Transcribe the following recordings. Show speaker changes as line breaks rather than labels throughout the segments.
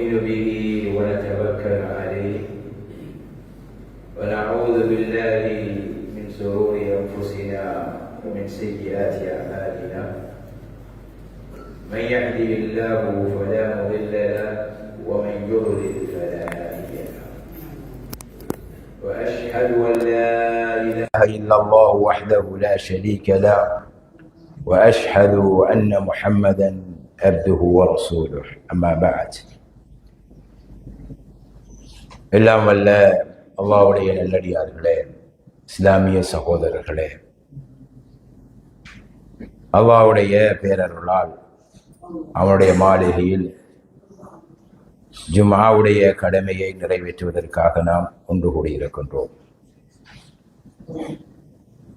ونؤمن به ونتوكل عليه ونعوذ بالله من شرور أنفسنا ومن سيئات أعمالنا من يهده الله فلا مضل له ومن يضلل فلا هادي له وأشهد أن لا إله إلا الله وحده لا شريك له وأشهد أن محمدا عبده ورسوله أما بعد எல்லாம் வல்ல அல்லாஹ்வுடைய நல்லடியார்களே, இஸ்லாமிய சகோதரர்களே, அல்லாஹ்வுடைய பேரருளால் அவனுடைய மாளிகையில் ஜும்ஆவுடைய கடமையை நிறைவேற்றுவதற்காக நாம் ஒன்று கூடியிருக்கின்றோம்.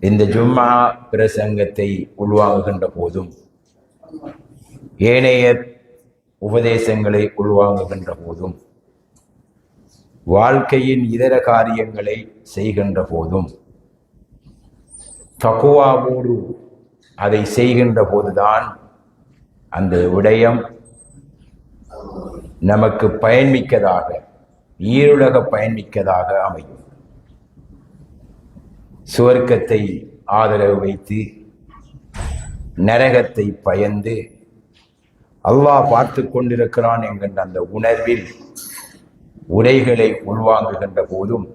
இந்த ஜும்ஆ பிரசங்கத்தை உள்வாங்குகின்ற போதும் ஏனைய உபதேசங்களை உள்வாங்குகின்ற போதும் வாழ்க்கையின் இதர காரியங்களை செய்கின்ற போதும் தக்வாவோடு அதை செய்கின்ற போதுதான் அந்த விடயம் நமக்கு பயன்மிக்கதாக, ஈருலக பயன்மிக்கதாக அமையும். சுவர்க்கத்தை ஆதரவு வைத்து நரகத்தை பயந்து அல்லாஹ் பார்த்து கொண்டிருக்கிறான் என்கின்ற அந்த உணர்வில் உரைகளை உள்வாங்குகின்ற போதும்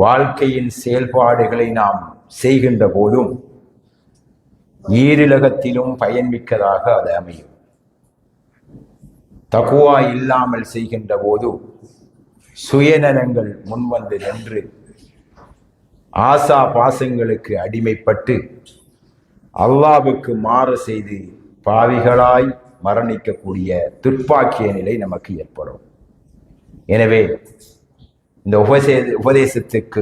வாழ்க்கையின் செயல்பாடுகளை நாம் செய்கின்ற போதும் ஈருலகத்திலும் பயன்மிக்கதாக அது அமையும். தக்வா இல்லாமல் செய்கின்ற போது சுயநலங்கள் முன்வந்து நின்று ஆசா பாசங்களுக்கு அடிமைப்பட்டு அல்லாஹ்வுக்கு மாறு செய்து பாவிகளாய் மரணிக்கக்கூடிய துர்ப்பாக்கிய நிலை நமக்கு ஏற்படும். எனவே இந்த உபதேசத்துக்கு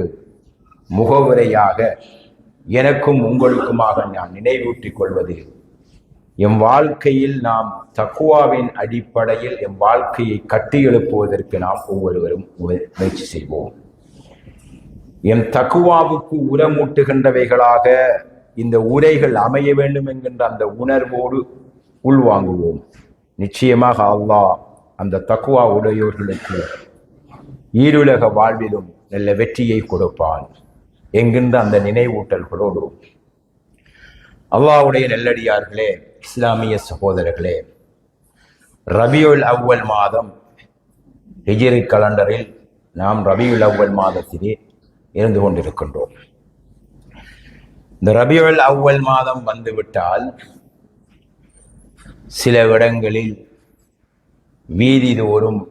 முகவுரையாக எனக்கும் உங்களுக்குமாக நான் நினைவூட்டிக் கொள்வது, எம் வாழ்க்கையில் நாம் தக்வாவின் அடிப்படையில் எம் வாழ்க்கையை கட்டி எழுப்புவதற்கு நாம் ஒவ்வொருவரும் முயற்சி செய்வோம். எம் தக்வாவுக்கு உரமூட்டுகின்றவைகளாக இந்த உரைகள் அமைய வேண்டும் என்கின்ற அந்த உணர்வோடு உள்வாங்குவோம். நிச்சயமாக அல்லாஹ் அந்த தக்வா உடையோர்களுக்கு ஈருலக வாழ்விலும் நல்ல வெற்றியை கொடுப்பான் என்கின்ற அந்த நினைவூட்டல்களோடு, அல்லாஹ்வுடைய நல்லடியார்களே, இஸ்லாமிய சகோதரர்களே, ரபியுல் அவ்வல் மாதம் ஹிஜ்ரி கலண்டரில் நாம் ரபியுல் அவ்வல் மாதத்திலே இருந்து கொண்டிருக்கின்றோம். இந்த ரபியுல் அவ்வல் மாதம் வந்துவிட்டால் சில இடங்களில் வீதிதோறும்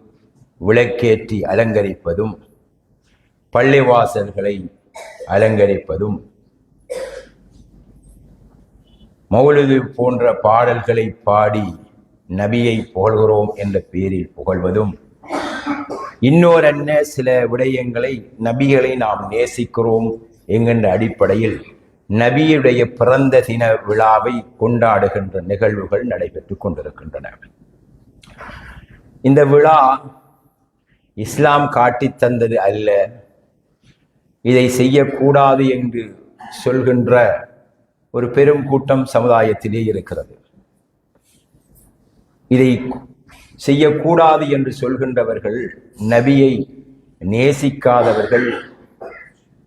விளக்கேற்றி அலங்கரிப்பதும், பள்ளிவாசல்களை அலங்கரிப்பதும், மௌலிது போன்ற பாடல்களை பாடி நபியை புகழ்கிறோம் என்ற பெயரில் புகழ்வதும், இன்னொரு சில விடயங்களை நபிகளை நாம் நேசிக்கிறோம் என்கின்ற அடிப்படையில் நபியுடைய பிறந்த தின விழாவை கொண்டாடுகின்ற நிகழ்வுகள் நடைபெற்று கொண்டிருக்கின்றன. இந்த விழா இஸ்லாம் காட்டித் தந்தது அல்ல, இதை செய்யக்கூடாது என்று சொல்கின்ற ஒரு பெரும் கூட்டம் சமுதாயத்திலே இருக்கிறது. இதை செய்யக்கூடாது என்று சொல்கின்றவர்கள் நபியை நேசிக்காதவர்கள்,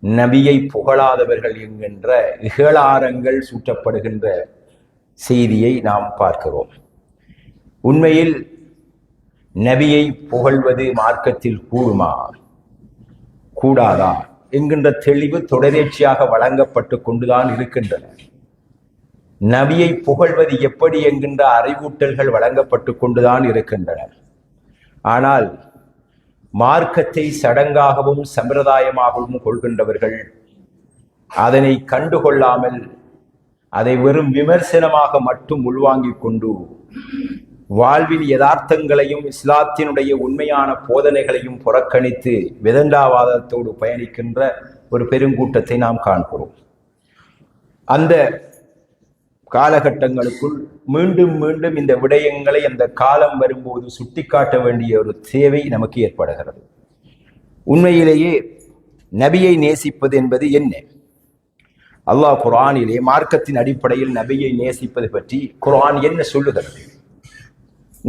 நபியை புகழாதவர்கள் என்கின்ற இகழாரங்கள் சூட்டப்படுகின்ற செய்தியை நாம் பார்க்கிறோம். உண்மையில் நபியை புகழ்வது மார்க்கத்தில் கூடுமா கூடாதா என்கின்ற தெளிவு தொடர்ச்சியாக வழங்கப்பட்டு கொண்டுதான் இருக்கின்றன. நபியை புகழ்வது எப்படி என்கின்ற அறிவூட்டல்கள் வழங்கப்பட்டு கொண்டுதான் இருக்கின்றன. ஆனால் மார்க்கத்தை சடங்காகவும் சம்பிரதாயமாகவும் கொள்கின்றவர்கள் அதனை கண்டுகொள்ளாமல் அதை வெறும் விமர்சனமாக மட்டும் உள்வாங்கிக் கொண்டு வாழ்வின் யதார்த்தங்களையும் இஸ்லாத்தினுடைய உண்மையான போதனைகளையும் புறக்கணித்து விதண்டாவாதத்தோடு பயணிக்கின்ற ஒரு பெருங்கூட்டத்தை நாம் காண்கிறோம். அந்த காலகட்டங்களுக்குள் மீண்டும் மீண்டும் இந்த விடயங்களை அந்த காலம் வரும்போது சுட்டிக்காட்ட வேண்டிய ஒரு தேவை நமக்கு ஏற்படுகிறது. உண்மையிலேயே நபியை நேசிப்பது என்பது என்ன? அல்லாஹ் குர்ஆனிலே மார்க்கத்தின் அடிப்படையில் நபியை நேசிப்பது பற்றி குர்ஆன் என்ன சொல்லுகிறது?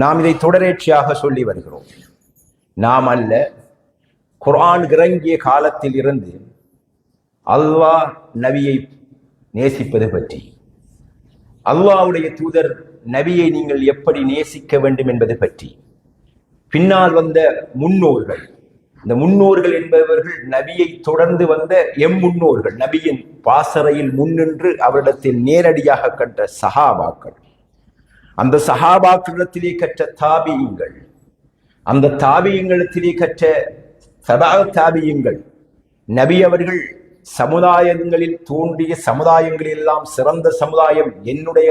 நாம் இதை தொடரேட்சியாக சொல்லி வருகிறோம். நாம் அல்ல, குர்ஆன் இறங்கிய காலத்தில் இருந்து அல்லாஹ் நபியை நேசிப்பது பற்றி, அல்லாஹ்வுடைய தூதர் நபியை நீங்கள் எப்படி நேசிக்க வேண்டும் என்பது பற்றி, பின்னால் வந்த முன்னோர்கள், இந்த முன்னோர்கள் என்பவர்கள் நபியை தொடர்ந்து வந்த முன்னோர்கள், நபியின் பாசறையில் முன்னின்று அவரிடத்தில் நேரடியாக கற்ற சஹாபாக்கள், அந்த சஹாபாக்களிடத்திலே கற்ற தாபியங்கள், அந்த தாபியங்களிடத்திலே கற்ற சபா தாபியங்கள், நபி அவர்கள் சமுதாயங்களில் தோன்றிய சமுதாயங்களில் எல்லாம் சிறந்த சமுதாயம் என்னுடைய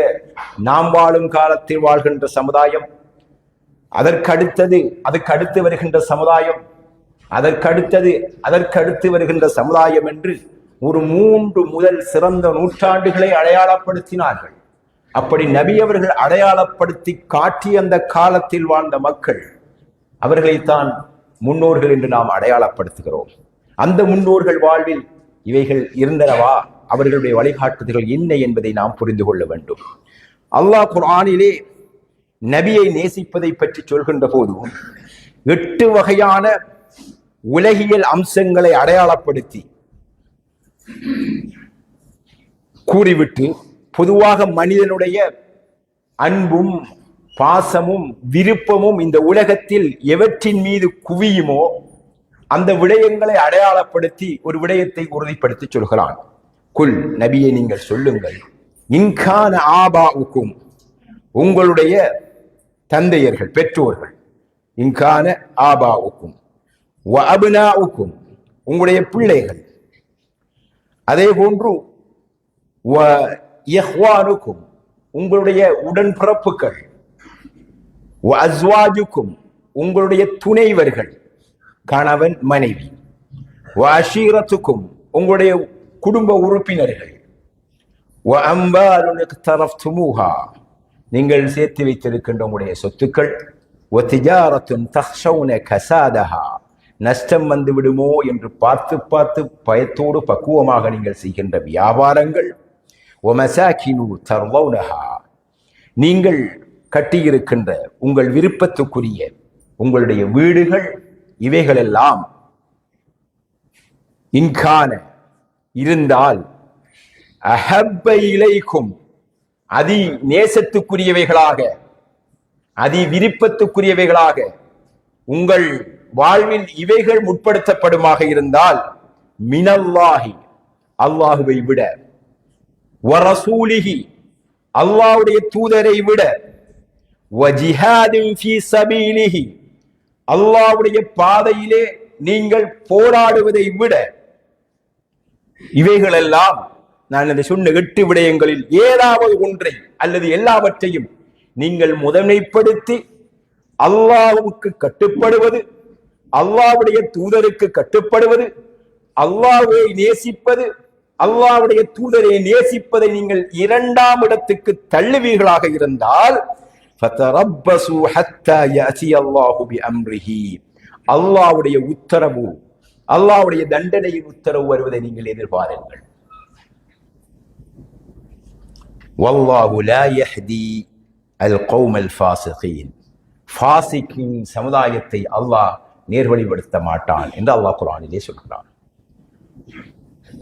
நாம் வாழும் காலத்தில் வாழ்கின்ற சமுதாயம், அதற்கடுத்து வருகின்ற சமுதாயம், அதற்கடுத்து வருகின்ற சமுதாயம் என்று ஒரு 3 முதல் சிறந்த நூற்றாண்டுகளை அடையாளப்படுத்தினார்கள். அப்படி நபி அவர்கள் அடையாளப்படுத்தி காட்டிய அந்த காலத்தில் வாழ்ந்த மக்கள், அவர்களைத்தான் முன்னோர்கள் என்று நாம் அடையாளப்படுத்துகிறோம். அந்த முன்னோர்கள் வாழ்வில் இவைகள் இருந்தனவா, அவர்களுடைய வழிகாட்டுதல்கள் என்ன என்பதை நாம் புரிந்து கொள்ள வேண்டும். அல்லாஹ் குர்ஆனிலே நபியை நேசிப்பதை பற்றி சொல்கின்ற போது 8 வகையான உலகியல் அம்சங்களை அடையாளப்படுத்தி கூறிவிட்டு, பொதுவாக மனிதனுடைய அன்பும் பாசமும் விருப்பமும் இந்த உலகத்தில் எவற்றின் மீது குவியுமோ அந்த விடயங்களை அடையாளப்படுத்தி ஒரு விடயத்தை உறுதிப்படுத்தி சொல்கிறான். குல், நபியை நீங்கள் சொல்லுங்கள், இன்கான ஆபாஉக்கும், உங்களுடைய தந்தையர்கள் பெற்றோர்கள், இன்கான ஆபாஉக்கும் வ அப்னாஉக்கும், உங்களுடைய பிள்ளைகள், அதே போன்று வ இஹ்வானுக்கும், உங்களுடைய உடன்பிறப்புகள், வ அஸ்வாஜுக்கும், உங்களுடைய துணைவர்கள், கணவன் மனைவி, வ அஷீரத்துக்கும், உங்களுடைய குடும்ப உறுப்பினர்கள், வ அம்வாலுன் இக்தரஃப்துமூஹா, நீங்கள் சேர்த்து வைத்திருக்கின்ற உங்களுடைய சொத்துக்கள், வ திஜாரத்துன் தக்ஷௌன கஸாதஹா, நஷ்டம் வந்து விடுமோ என்று பார்த்து பார்த்து பயத்தோடு பக்குவமாக நீங்கள் செய்கின்ற வியாபாரங்கள், வ மசாகினு தர்லௌனஹா, நீங்கள் கட்டியிருக்கின்ற உங்கள் விருப்பத்துக்குரிய உங்களுடைய வீடுகள், இவைகளெல்லாம் இன்கான இருந்தால், அஹப்ப இலைக்கும், அதி நேசத்துக்குரியவைகளாக, அதி விருப்பத்துக்குரியவைகளாக உங்கள் வாழ்வில் இவைகள் முற்படுத்தப்படுமாக இருந்தால், மினல்லாஹி, அல்லாஹுவை விட, வரசூலிஹி, அல்லாஹ்வுடைய தூதரை விட, வஜிஹாதின் ஃபீ சபீலிஹி, அல்லாஹ்வுடைய பாதையிலே நீங்கள் போராடுவதை விட, இவைகளெல்லாம் நான் இந்த சொன்ன 8 விடயங்களில் ஏதாவது ஒன்றை அல்லது எல்லாவற்றையும் நீங்கள் முதன்மைப்படுத்தி அல்லாஹ்வுக்கு கட்டுப்படுவது, அல்லாஹ்வுடைய தூதருக்கு கட்டுப்படுவது, அல்லாஹ்வை நேசிப்பது, அல்லாஹ்வுடைய தூதரை நேசிப்பதை நீங்கள் 2ஆம் இடத்துக்கு தள்ளுவீர்களாக இருந்தால், ஃபதரப்பசு ஹத்தா யஅதி அல்லாஹு பிஅம்ரிஹி, அல்லாஹ்வுடைய உத்தரவு, அல்லாஹ்வுடைய தண்டனையின் உத்தரவு வருவதை நீங்கள் எதிர்பாருங்கள். வல்லாஹு லா யஹ்தி அல் கௌமல் ஃபாஸிகீன், ஃபாஸிகின் சமுதாயத்தை அல்லாஹ் நேர்வழிப்படுத்த மாட்டான் என்று அல்லாஹ் குர்ஆனிலே சொல்கிறான்.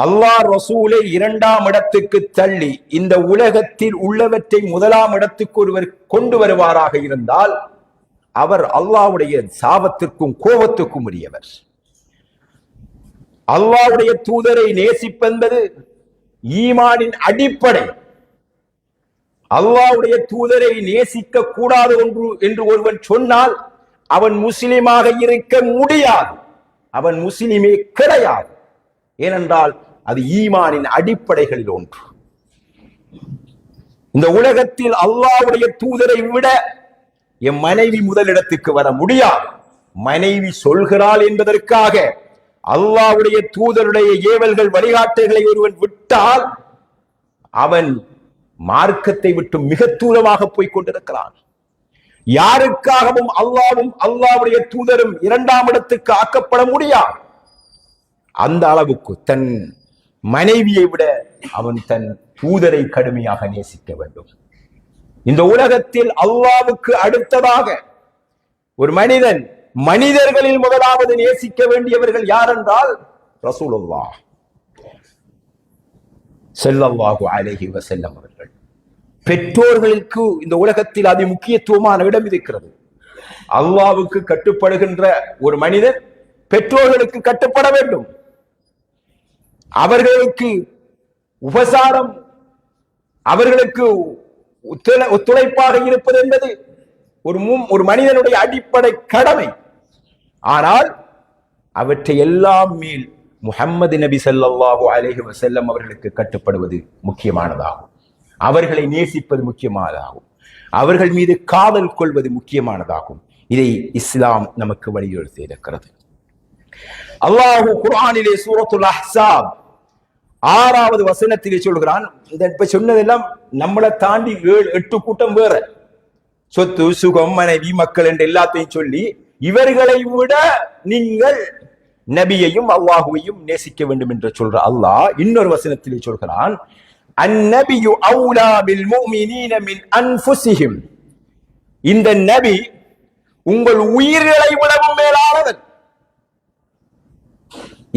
அல்லாஹ் ரசூலை 2ஆம் இடத்துக்கு தள்ளி இந்த உலகத்தில் உள்ளவற்றை 1ஆம் இடத்துக்கு ஒருவர் கொண்டு வருவாராக இருந்தால் அவர் அல்லாஹ்வுடைய சாபத்திற்கும் கோபத்துக்கும் உரியவர். அல்லாஹ்வுடைய தூதரை நேசிப்பென்பது ஈமானின் அடிப்படை. அல்லாஹ்வுடைய தூதரை நேசிக்க கூடாது என்று ஒருவன் சொன்னால் அவன் முஸ்லிமாக இருக்க முடியாது, அவன் முஸ்லிமே கிடையாது. ஏனென்றால் அது ஈமானின் அடிப்படைகளில் ஒன்று. இந்த உலகத்தில் அல்லாஹ்வுடைய தூதரை விட என் மனைவி முதலிடத்துக்கு வர முடியாது. மனைவி சொல்கிறாள் என்பதற்காக அல்லாஹ்வுடைய தூதருடைய ஏவல்கள் வழிகாட்டுகளை ஒருவன் விட்டால் அவன் மார்க்கத்தை விட்டு மிக தூரமாக போய் கொண்டிருக்கிறான். யாருக்காகவும் அல்லாஹ்வும் அல்லாஹ்வுடைய தூதரும் 2ஆம் இடத்துக்கு ஆக்கப்பட முடியாது. அந்த அளவுக்கு தன் மனைவியை விட அவன் தன் தூதரை கடுமையாக நேசிக்க வேண்டும். இந்த உலகத்தில் அல்லாஹ்வுக்கு அடுத்ததாக ஒரு மனிதன் மனிதர்களில் முதலாவது நேசிக்க வேண்டியவர்கள் யார் என்றால் ரசூலுல்லாஹ் ஸல்லல்லாஹு அலைஹி வஸல்லம் அவர்கள். பெற்றோர்களுக்கு இந்த உலகத்தில் அதி முக்கியத்துவமான இடம் இருக்கிறது. அல்லாஹ்வுக்கு கட்டுப்படுகின்ற ஒரு மனிதன் பெற்றோர்களுக்கு கட்டுப்பட வேண்டும். அவர்களுக்கு உபசாரம், அவர்களுக்கு ஒத்துழைப்பாக இருப்பது என்பது ஒரு மனிதனுடைய அடிப்படை கடமை. ஆனால் அவற்றை எல்லாம் மேல் முஹம்மது நபி ஸல்லல்லாஹு அலைஹி வஸல்லம் அவர்களுக்கு கட்டுப்படுவது முக்கியமானதாகும். அவர்களை நேசிப்பது முக்கியமானதாகும். அவர்கள் மீது காதல் கொள்வது முக்கியமானதாகும். இதை இஸ்லாம் நமக்கு வலியுறுத்தி இருக்கிறது. அல்லாஹ் குர்ஆனிலே சூரத்துல் அஹ்ஸாப் 6வது வசனத்திலே சொல்கிறான். இப்ப சொன்னதெல்லாம் நம்மளை தாண்டி 7-8 கூட்டம் வேற, சொத்து சுகம் மனைவி மக்கள் என்று எல்லாத்தையும் சொல்லி இவர்களை விட நீங்கள் நபியையும் அல்லாஹுவையும் நேசிக்க வேண்டும் என்று சொல்ற அல்லாஹ் இன்னொரு வசனத்திலே சொல்கிறான், அந்நபியு அவுலா பில் முஃமினீன மின் அன்ஃபுஸிஹிம். இந்த நபி உங்கள் உயிர்களை விடவும் மேலானவர்.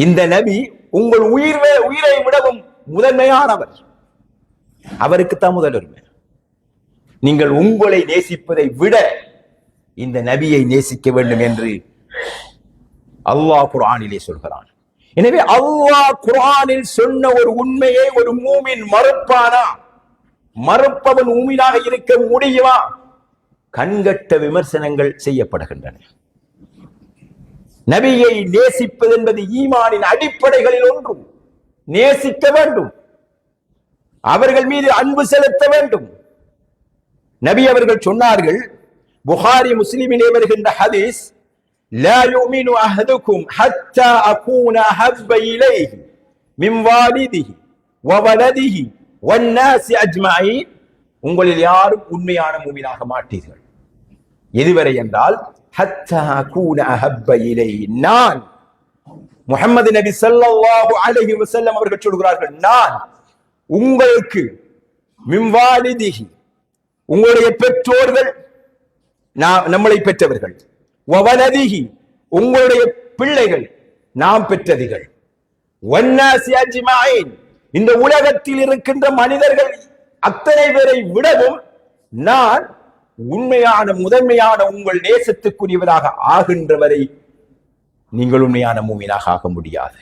இந்த நபி உங்கள் உயிரை விடவும் முதன்மையானவர். அவருக்குத்தான் முதலுரிமை. நீங்கள் உங்களை நேசிப்பதை விட இந்த நபியை நேசிக்க வேண்டும் என்று அல்லாஹ் குர்ஆனிலே சொல்கிறான். எனவே அல்லாஹ் குர்ஆனில் சொன்ன ஒரு உண்மையை ஒரு மூமின் மறுப்பானா? மறுப்பவன் மூமினாக இருக்க முடியுமா? கண்கட்ட விமர்சனங்கள் செய்யப்படுகின்றன. நபியை நேசிப்பது என்பது ஈமானின் அடிப்படைகளில் ஒன்று. நேசிக்க வேண்டும், அவர்கள் மீது அன்பு செலுத்த வேண்டும். நபி அவர்கள் சொன்னார்கள், புகாரி முஸ்லிமிலே வருகின்ற ஹதீஸ், லா யுமினு அஹதுக்கும் ஹத்தா அகூன அஹப்ப இலைஹி மின் வாலிதிஹி வ வலதிஹி வன்னாஸி அஜ்மஈன். உங்களில் யாரும் உண்மையான மூமினாக மாட்டீர்கள். எதுவரை என்றால், ஹத்தா அகூன அஹப்ப இலைஹி, நான் முஹம்மது நபி ஸல்லல்லாஹு அலைஹி வஸல்லம் அவர்கள் சொல்கிறார்கள், நான் உங்களுக்கு மின் வாலிதிஹி, உங்களுடைய பெற்றோர்கள் நம்மளை பெற்றவர்கள், வவலதிஹி, உங்களுடைய பிள்ளைகள் நாம் பெற்றதிகள், வன்னாஸி அஜ்மஈன், இந்த உலகத்தில் இருக்கின்ற மனிதர்கள் அத்தனை பேரை விடவும் நான் உண்மையான முதன்மையான உங்கள் நேசத்துக்குரியவராக ஆகின்றவரை நீங்கள் உண்மையான மூமினாக ஆக முடியாது.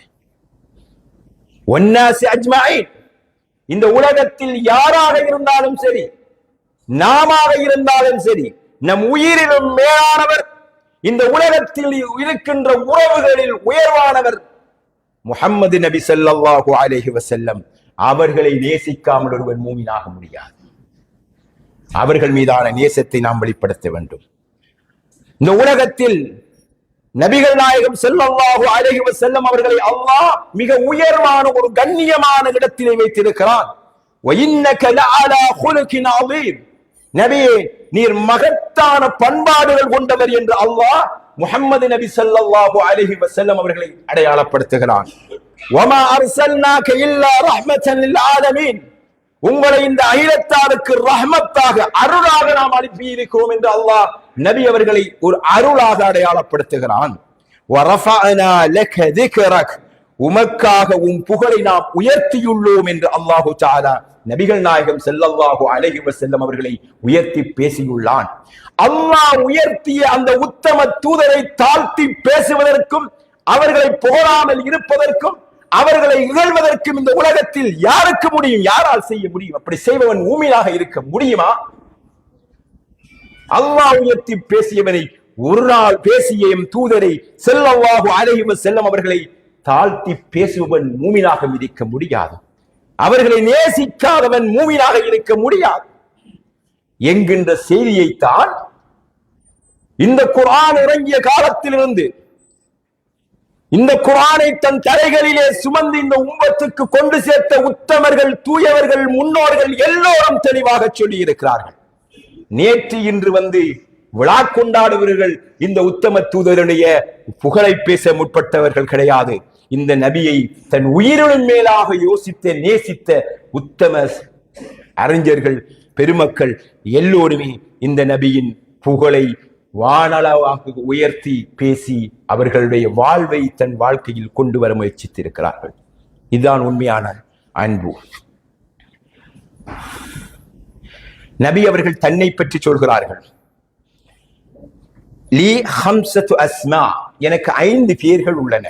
வன்னாஸி அஜ்மஈன், இந்த உலகத்தில் யாராக இருந்தாலும் சரி, நாமாக இருந்தாலும் சரி, நம் உயிரிலும் மேலானவர், இந்த உலகத்தில் இருக்கின்ற உறவுகளில் உயர்வானவர் முஹம்மது நபி ஸல்லல்லாஹு அலைஹி வஸல்லம். அவர்களை நேசிக்காமல் ஒருவர் மூமினாக முடியாது. அவர்கள் மீதான நேசத்தை நாம் வெளிப்படுத்த வேண்டும். இந்த உலகத்தில் நபிகள் நாயகம் ஸல்லல்லாஹு அலைஹி வஸல்லம் அவர்களை அல்லாஹ் மிக உயர்வான ஒரு கண்ணியமான இடத்திலே வைத்திருக்கிறான். வஇன்னக லஅலா குலுகின் அதீம், நபியே நீர் மகத்தான பண்பாடுகள் கொண்டவர் என்று அல்லாஹ் முஹம்மது நபி ஸல்லல்லாஹு அலைஹி வஸல்லம் அவர்களை அடையாளப்படுத்துகிறான். வமா அர்ஸல்னாக இல்லா ரஹ்மத்தன் லில் ஆலமீன், உங்களை இந்த அகிலத்தாருக்கு ரஹ்மத்தாக அருளாக நாம் அனுப்பி இருக்கிறோம் என்று அல்லாஹ் நபி அவர்களை ஒரு அருளாக அடையாளப்படுத்துகிறான். வரஃபஅனா லக திக்ரக், உமக்காக உம் புகழை நாம் உயர்த்தியுள்ளோம் என்று அல்லாஹு தஆலா நபிகள் நாயகம் ஸல்லல்லாஹு அலைஹி வஸல்லம் அவர்களை உயர்த்தி பேசியுள்ளான். அல்லாஹ் உயர்த்திய அந்த உத்தம தூதரை தாழ்த்தி பேசுவதற்கும், அவர்களை புகழாமல் இருப்பதற்கும், அவர்களை இகழ்வதற்கும் இந்த உலகத்தில் யாருக்கு முடியும்? யாரால் செய்ய முடியும்? அப்படி செய்பவன் மூமினாக இருக்க முடியுமா? அல்லாஹ் உயர்த்தி பேசியவனை, ஒரு நாள் பேசிய தூதரை ஸல்லல்லாஹு அலைஹி வஸல்லம் அவர்களை தாழ்த்தி பேசுபவன் மூமினாக இருக்க முடியாது. அவர்களை நேசிக்காதவன் மூமினாக இருக்க முடியாது என்கின்ற செய்தியைத்தான் இந்த குர்ஆன் இறங்கிய காலத்திலிருந்து, இந்த குர்ஆனை தன் தலைகளிலே சுமந்து இந்த உம்மத்துக்கு கொண்டு சேர்த்த உத்தமர்கள், தூயவர்கள், முன்னோர்கள் எல்லோரும் தெளிவாக சொல்லி இருக்கிறார்கள். நேற்று இன்று வந்து விழா கொண்டாடுவர்கள் இந்த உத்தம தூதருடைய புகழை பேச முற்பட்டவர்கள் கிடையாது. இந்த நபியை தன் உயிரின் மேலாக யோசித்த நேசித்த உத்தம அறிஞர்கள், பெருமக்கள் எல்லோருமே இந்த நபியின் புகழை வானளவாக உயர்த்தி பேசி அவர்களுடைய வாழ்வை தன் வாழ்க்கையில் கொண்டு வர முயற்சித்திருக்கிறார்கள். இதுதான் உண்மையான அன்பு. நபி அவர்கள் தன்னை பற்றி சொல்கிறார்கள், லீ ஹம்சத்து அஸ்மா, எனக்கு 5 பெயர்கள் உள்ளன.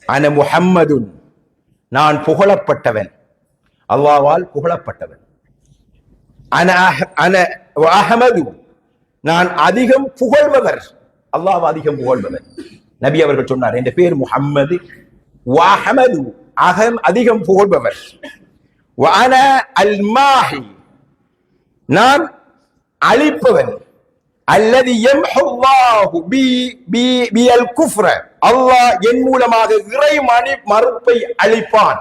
அன முஹம்மதுன், நான் புகழப்பட்டவன், அல்லாஹ்வால் புகழப்பட்டவன். அன அஹமது, நான் அதிகம் புகழ்பவர், அல்லாஹ் அதிகம் புகழ்பவர். நபி அவர்கள் சொன்னார், என் பேர் முஹம்மது, வஹமது, அதிகம் புகழ்பவர். வஅன அல் மாஹி, நான் அழிப்பவன். அல்லதி யம்ஹு அல்லாஹு பி அல் குஃப்ர, அல்லாஹ் என் மூலமாக இறை மறுப்பை அழிப்பான்.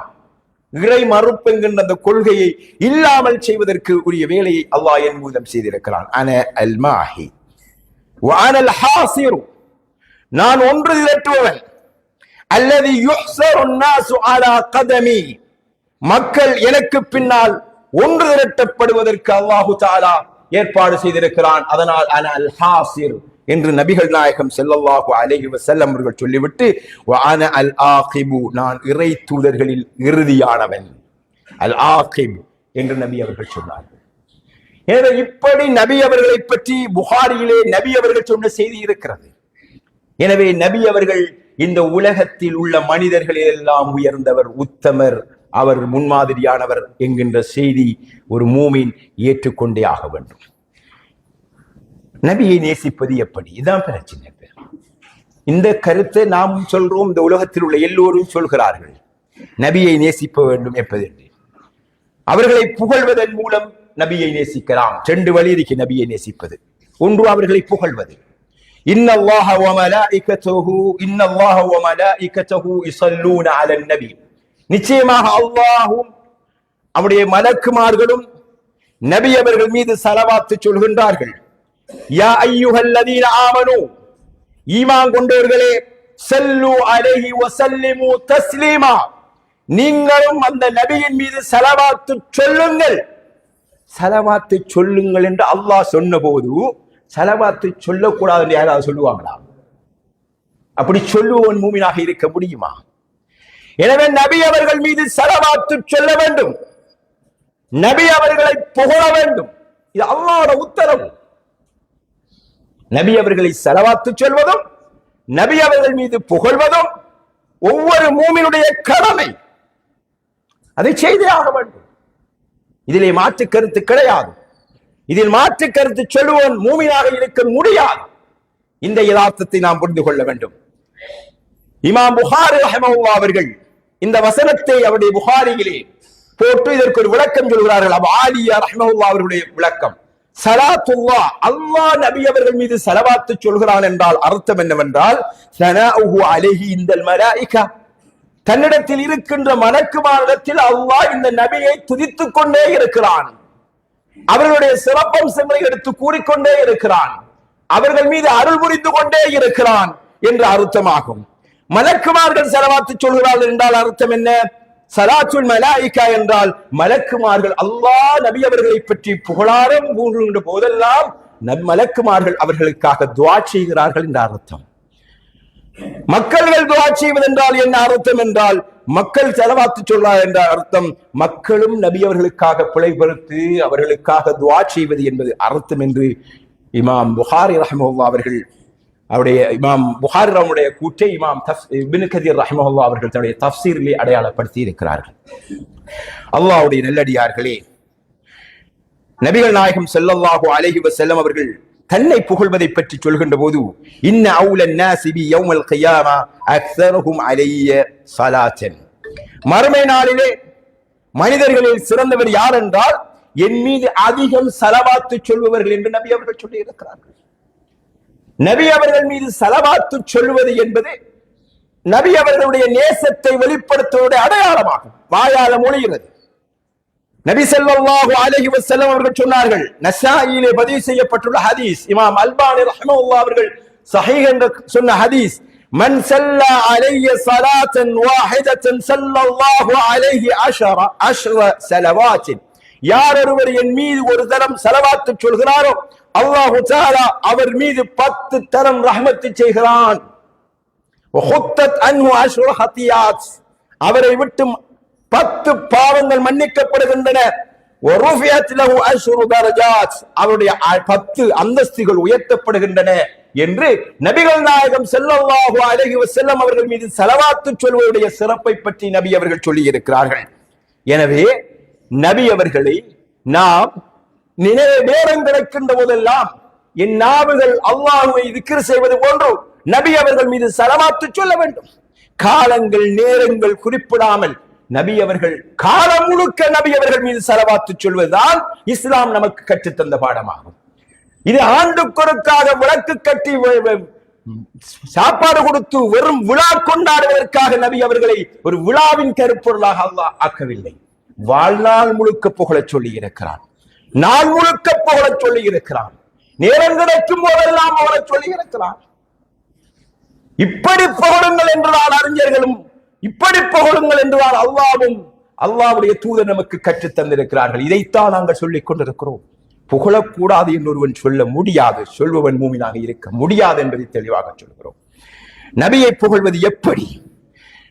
இறை மறுப்பு என்கின்ற அந்த கொள்கையை இல்லாமல் செய்வதற்கு உரிய வேலையை அல்லாஹ் என் மூலம் செய்திருக்கிறான். அன அல் மாஹி வஅன அல் ஹாசிரு, நான் ஒன்று திரட்டுபவன். அல்லதி யுஹ்ஸரு அன்-நாஸு அலா கதமி, மக்கள் எனக்கு பின்னால் ஒன்று திரட்டப்படுவதற்கு அல்லாஹு தஆலா ஏற்பாடு செய்திருக்கிறான். அதனால் அன அல் ஹாசிர் என்று நபிகள் நாயகம் ஸல்லல்லாஹு அலைஹி வஸல்லம் அவர்கள் சொல்லிவிட்டு, வஅன அல் ஆகிபு, நான் இறை தூதர்களில் இறுதியானவன். அல் ஆகிப் என்று நபி அவர்கள் சொன்னார்கள். எனவே இப்படி நபி அவர்களை பற்றி புகாரியிலே நபி அவர்கள் சொன்ன செய்தி இருக்கிறது. எனவே நபி அவர்கள் இந்த உலகத்தில் உள்ள மனிதர்களில் எல்லாம் உயர்ந்தவர், உத்தமர், அவர் முன்மாதிரியானவர் என்கின்ற செய்தி ஒரு மூமின் ஏற்றுக்கொண்டே ஆக வேண்டும். நபியை நேசிப்பது எப்படி? இதான் பிரச்சனை. இந்த கருத்தை நாம் சொல்றோம், இந்த உலகத்தில் உள்ள எல்லோரும் சொல்கிறார்கள், நபியை நேசிக்க வேண்டும் என்பது. அவர்களை புகழ்வதன் மூலம் நபியை நேசிக்கலாம். 2 வழி இருக்கு நபியை நேசிப்பது. ஒன்று அவர்களை புகழ்வது. இன்னல்லாஹ வ மலாயிகத்துஹு யுஸல்லூன அலன் நபி, நிச்சயமாக அல்லாஹ்வும் அவருடைய மலக்குமார்களும் நபி அவர்கள் மீது ஸலவாத் சொல்கின்றார்கள். யா அய்யுஹல்லதீன ஆமனூ, ஈமான் கொண்டவர்களே, ஸல்லு அலைஹி வ ஸல்லிமு தஸ்லீமா, நீங்களும் அந்த நபியின் மீது ஸலவாத் சொல்லுங்கள். ஸலவாத் சொல்லுங்கள் என்று அல்லாஹ் சொன்னபோது ஸலவாத் சொல்லக்கூடாது என்று யாராவது சொல்லுவாங்களா? அப்படி சொல்லுவவன் மூமினாக இருக்க முடியுமா? எனவே நபி அவர்கள் மீது ஸலவாத் சொல்ல வேண்டும், நபி அவர்களை புகழ வேண்டும். இது அல்லாஹ்வுடைய உத்தரவு. நபி அவர்களை ஸலவாத் சொல்வதும் நபி அவர்கள் மீது புகழ்வதும் ஒவ்வொரு மூமினுடைய கடமை. அதை செய்தே ஆக வேண்டும். இதிலே மாற்று கருத்து கிடையாது. இதில் மாற்று கருத்து சொல்லுவோன் மூமினாக இருக்க முடியாது. இந்த யதார்த்தத்தை நாம் புரிந்து கொள்ள வேண்டும். இமாம் புகாரி ரஹ்மத்துல்லாஹி அவர்கள் இந்த வசனத்தை அவருடைய புகாரியிலே போட்டு இதற்கு ஒரு விளக்கம் சொல்கிறார்கள். அபு ஆலியா ரஹ்மத்துல்லாஹி அவர்களுடைய விளக்கம், ஸலாத்துல்லாஹ், அல்லாஹ் நபி அவர்கள் மீது ஸலவாத் சொல்கிறான் என்றால் அர்த்தம் என்னவென்றால், ஸனாஉஹு அலைஹி இந்தல் மலாயிகா, தன்னிடத்தில் இருக்கின்ற மலக்குமாரிடத்தில் அல்லாஹ் இந்த நபியை துதித்துக் கொண்டே இருக்கிறான், அவர்களுடைய சிறப்பம்சங்களை எடுத்து கூறிக்கொண்டே இருக்கிறான், அவர்கள் மீது அருள் புரிந்து கொண்டே இருக்கிறான் என்று அர்த்தமாகும். மலக்குமார்கள் ஸலவாத் சொல்கிறார்கள் என்றால் அர்த்தம் என்ன? ஸலாத்துல் மலாயிகா என்றால் மலக்குமார்கள் அல்லாஹ் நபி அவர்களை பற்றி புகழாரம் கூறுகின்ற போதெல்லாம் மலக்குமார்கள் அவர்களுக்காக துஆ செய்கிறார்கள் என்ற அர்த்தம். மக்கள்கள் துஆ செய்வது என்றால் என்ன அர்த்தம் என்றால், மக்கள் ஸலவாத் சொல்றார் என்ற அர்த்தம். மக்களும் நபி அவர்களுக்காக பிழை பொறுத்து அவர்களுக்காக துஆ செய்வது என்பது அர்த்தம் என்று இமாம் புகாரி ரஹ்மத்துல்லாஹி அவர்கள் அவருடைய இமாம் புகாரி அவருடைய கூற்றை இமாம் இப்னு கதீர் ரஹ்மத்துல்லாஹி அவர்கள் தன்னுடைய தஃப்சீரிலே அடையாளப்படுத்தி இருக்கிறார்கள். அல்லாஹ்வுடைய நல்லடியார்களே, நபிகள் நாயகம் ஸல்லல்லாஹு அலைஹி வஸல்லம் அவர்கள் தன்னை புகழ்வதை பற்றி சொல்கின்ற போது, இன்ன அவுலன் நாஸி பி யௌமல் கியாமா அக்ஸருஹும் அலைய ஸலாத்தன், மறுமை நாளிலே மனிதர்களில் சிறந்தவர் யார் என்றால் என் மீது அதிகம் ஸலவாத் சொல்பவர்கள் என்று நபி அவர்கள் சொல்லி இருக்கிறார்கள். நபி அவர்கள் மீது ஸலவாத் சொல்வது என்பது நபி அவர்களுடைய நேசத்தை வெளிப்படுத்துவதோட அடையாளமாகும். வாயால மொழிகிறது. நபி ஸல்லல்லாஹு அலைஹி வஸல்லம் அவர்கள் சொன்னார்கள், நஸாயிலே பதிவு செய்யப்பட்டுள்ள ஹதீஸ், இமாம் அல்பானி ரஹ்மத்துல்லாஹி அவர்கள் ஸஹீஹ் என்று சொன்ன ஹதீஸ், மன் ஸல்லா அலைய ஸலாத்தன் வாஹிதத்தன் ஸல்லல்லாஹு அலைஹி அஷ்ர ஸலவாத், யார் ஒருவர் என் மீது ஒரு தரம் ஸலவாத்து சொல்கிறாரோ அல்லாஹு தஆலா அவர் மீது 10 தரம் ரஹ்மத்து செய்கிறான். அவரை விட்டு 10 பாவங்கள் மன்னிக்கப்படுகின்றன. அவருடைய 10 அந்தஸ்துகள் உயர்த்தப்படுகின்றன என்று நபிகள் நாயகம் ஸல்லல்லாஹு அலைஹி வஸல்லம் அவர்கள் மீது ஸலவாத்து சொல்வதுடைய சிறப்பை பற்றி நபி அவர்கள் சொல்லி இருக்கிறார்கள். எனவே நபி அவர்களை நாம் நேரம் கிடைக்கின்ற போதெல்லாம் என் நாவுகள் அல்லாஹ்வை திக்ர் செய்வது போன்று நபி அவர்கள் மீது ஸலவாத்து சொல்ல வேண்டும். காலங்கள் நேரங்கள் குறிப்பிடாமல் நபி அவர்கள் காலம் முழுக்க நபி அவர்கள் மீது ஸலவாத்து சொல்வதுதான் இஸ்லாம் நமக்கு கற்றுத்தந்த பாடமாகும். இது ஆண்டுக்கொருக்காக விளக்கு கட்டி சாப்பாடு கொடுத்து வெறும் விழா கொண்டாடுவதற்காக நபி அவர்களை ஒரு விழாவின் கருப்பொருளாக அல்லாஹ் ஆக்கவில்லை. வாழ்நாள் முழுக்க புகழச் சொல்லி இருக்கிறான், நாள் முழுக்க புகழச் சொல்லி இருக்கிறான், நேரம் கிடைக்கும் போதெல்லாம் புகழச் சொல்லி இருக்கிறான். இப்படி புகழுங்கள் என்றுதான் அறிஞர்களும், இப்படி புகழுங்கள் என்றுதான் அல்லாஹ்வும் அல்லாஹ்வுடைய தூதர் நமக்கு கற்றுத் தந்திருக்கிறார்கள். இதைத்தான் நாங்கள் சொல்லிக் கொண்டிருக்கிறோம். புகழக்கூடாது என்று ஒருவன் சொல்ல முடியாது, சொல்பவன் மூமினாக இருக்க முடியாது என்பதை தெளிவாக சொல்கிறோம். நபியை புகழ்வது எப்படி?